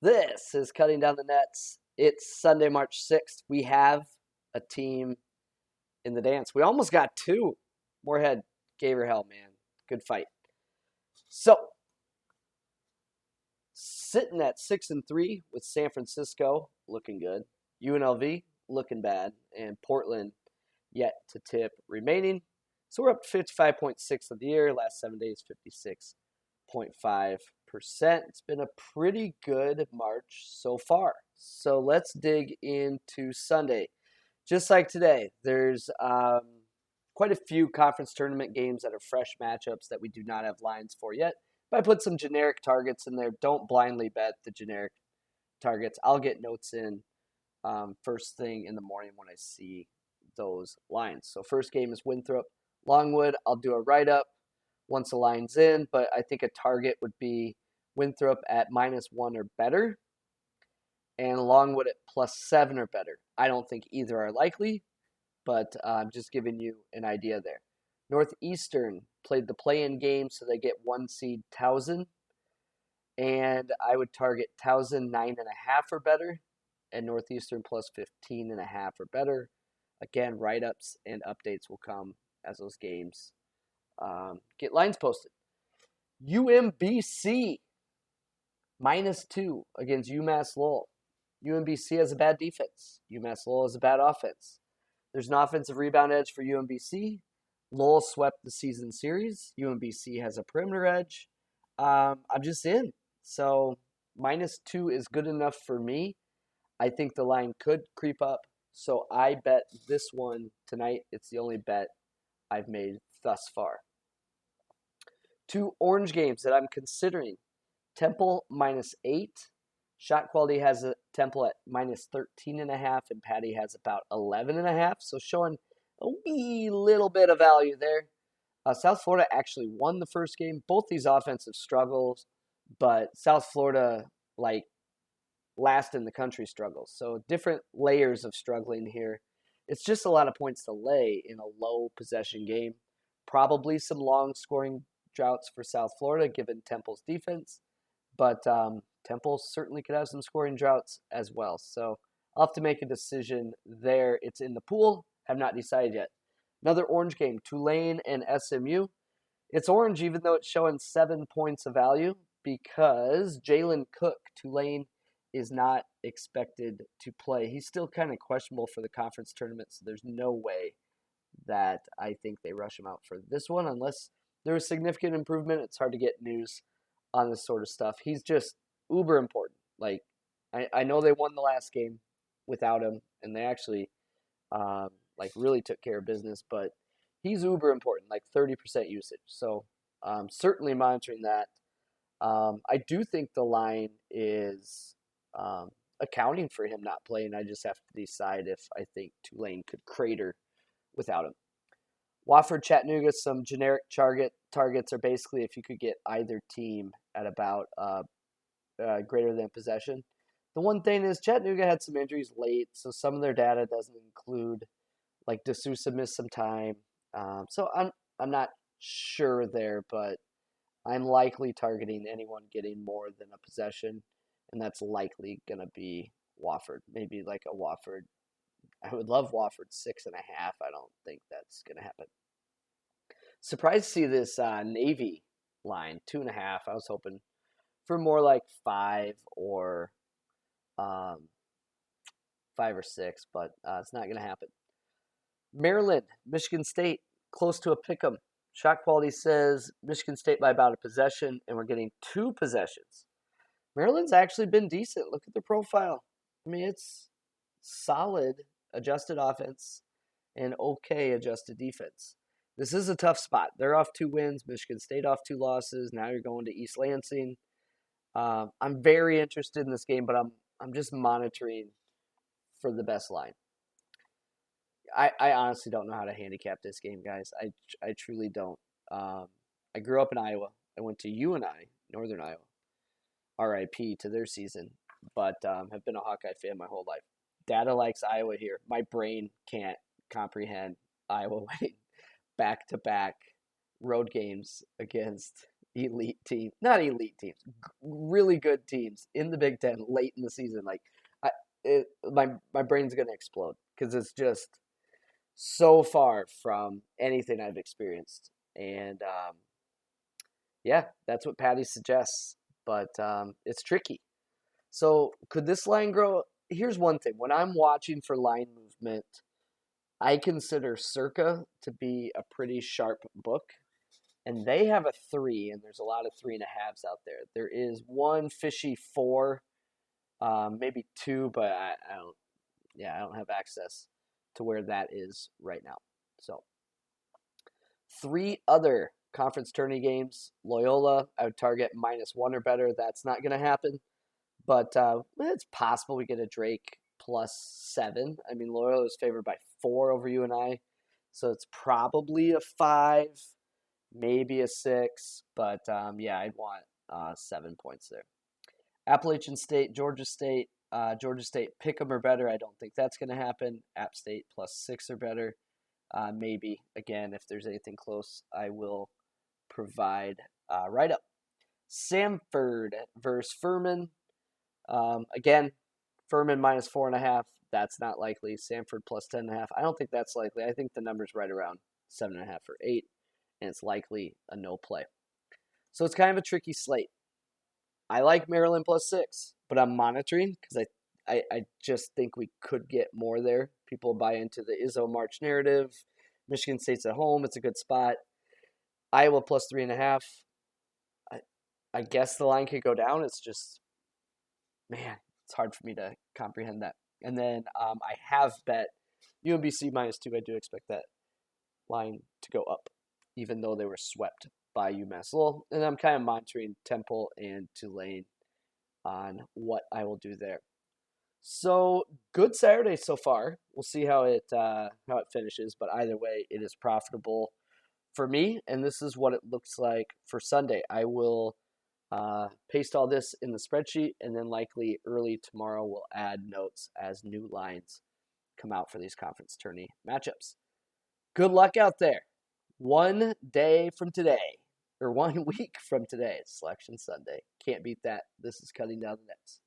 This is Cutting Down the Nets. It's Sunday, March 6th. We have a team in the dance. We almost got two. Moorhead gave her hell, man. Good fight. So, sitting at 6-3 with San Francisco looking good, UNLV looking bad, and Portland yet to tip remaining. So we're up to 55.6 of the year. Last 7 days, 56.5%. It's been a pretty good March so far. So let's dig into Sunday. Just like today, there's quite a few conference tournament games that are fresh matchups that we do not have lines for yet. But I put some generic targets in there. Don't blindly bet the generic targets. I'll get notes in first thing in the morning when I see those lines. So first game is Winthrop Longwood. I'll do a write-up once the line's in, but I think a target would be Winthrop at -1 or better, and Longwood at +7 or better. I don't think either are likely, but I'm just giving you an idea there. Northeastern played the play-in game, so they get 1 seed Towson, and I would target Towson 9.5 or better, and Northeastern +15.5 or better. Again, write-ups and updates will come as those games get lines posted. UMBC -2 against UMass Lowell. UMBC has a bad defense. UMass Lowell has a bad offense. There's an offensive rebound edge for UMBC. Lowell swept the season series. UMBC has a perimeter edge. I'm just in. So -2 is good enough for me. I think the line could creep up. So I bet this one tonight. It's the only bet I've made thus far. Two orange games that I'm considering. Temple -8. Shot quality has a Temple at -13.5, and Paddy has about 11.5. So showing a wee little bit of value there. South Florida actually won the first game. Both these offensive struggles, but South Florida, last in the country struggles. So different layers of struggling here. It's just a lot of points to lay in a low possession game. Probably some long scoring droughts for South Florida given Temple's defense. But Temple certainly could have some scoring droughts as well. So I'll have to make a decision there. It's in the pool. Have not decided yet. Another orange game, Tulane and SMU. It's orange even though it's showing 7 points of value because Jalen Cook, Tulane, is not expected to play. He's still kind of questionable for the conference tournament, so there's no way that I think they rush him out for this one unless there's significant improvement. It's hard to get news on this sort of stuff. He's just uber important. I know they won the last game without him, and they actually really took care of business, but he's uber important, 30% usage. So certainly monitoring that. I do think the line is accounting for him not playing. I just have to decide if I think Tulane could crater without him. Wofford, Chattanooga, some generic targets are basically if you could get either team at about greater than possession. The one thing is Chattanooga had some injuries late, so some of their data doesn't include, D'Souza missed some time. So I'm not sure there, but I'm likely targeting anyone getting more than a possession, and that's likely going to be Wofford. Maybe a Wofford. I would love Wofford 6.5. I don't think that's going to happen. Surprised to see this Navy line, 2.5. I was hoping for more 5 or 5 or 6, but it's not going to happen. Maryland, Michigan State, close to a pick'em. Shot quality says Michigan State by about a possession, and we're getting 2 possessions. Maryland's actually been decent. Look at their profile. I mean, it's solid adjusted offense and okay adjusted defense. This is a tough spot. They're off 2 wins. Michigan State off 2 losses. Now you're going to East Lansing. I'm very interested in this game, but I'm just monitoring for the best line. I honestly don't know how to handicap this game, guys. I truly don't. I grew up in Iowa. I went to UNI, Northern Iowa. RIP to their season, but have been a Hawkeye fan my whole life. Data likes Iowa here. My brain can't comprehend Iowa winning back-to-back road games against elite team, not elite teams, really good teams in the Big Ten late in the season. Like, my brain's gonna explode because it's just so far from anything I've experienced. And yeah, that's what Paddy suggests, but it's tricky. So could this line grow? Here's one thing: when I'm watching for line movement, I consider Circa to be a pretty sharp book. And they have a 3, and there's a lot of 3.5s out there. There is one fishy 4, maybe 2, but I don't. Yeah, I don't have access to where that is right now. So 3 other conference tourney games. Loyola, I would target -1 or better. That's not going to happen, but it's possible we get a Drake +7. I mean, Loyola is favored by 4 over UNI, so it's probably a 5. Maybe a 6, but yeah, I'd want 7 points there. Appalachian State, Georgia State. Georgia State, pick 'em or better. I don't think that's going to happen. App State +6 or better. Maybe. Again, if there's anything close, I will provide right up. Samford versus Furman. Again, Furman -4.5. That's not likely. Samford +10.5. I don't think that's likely. I think the number's right around 7.5 or 8. And it's likely a no play. So it's kind of a tricky slate. I like Maryland +6, but I'm monitoring because I just think we could get more there. People buy into the Izzo March narrative. Michigan State's at home. It's a good spot. Iowa +3.5. I guess the line could go down. It's just, man, it's hard for me to comprehend that. And then I have bet UMBC -2. I do expect that line to go up, even though they were swept by UMass Lowell. And I'm kind of monitoring Temple and Tulane on what I will do there. So good Saturday so far. We'll see how it finishes, but either way, it is profitable for me, and this is what it looks like for Sunday. I will paste all this in the spreadsheet, and then likely early tomorrow we'll add notes as new lines come out for these conference tourney matchups. Good luck out there. 1 day from today, or 1 week from today, it's Selection Sunday. Can't beat that. This is Cutting Down the Nets.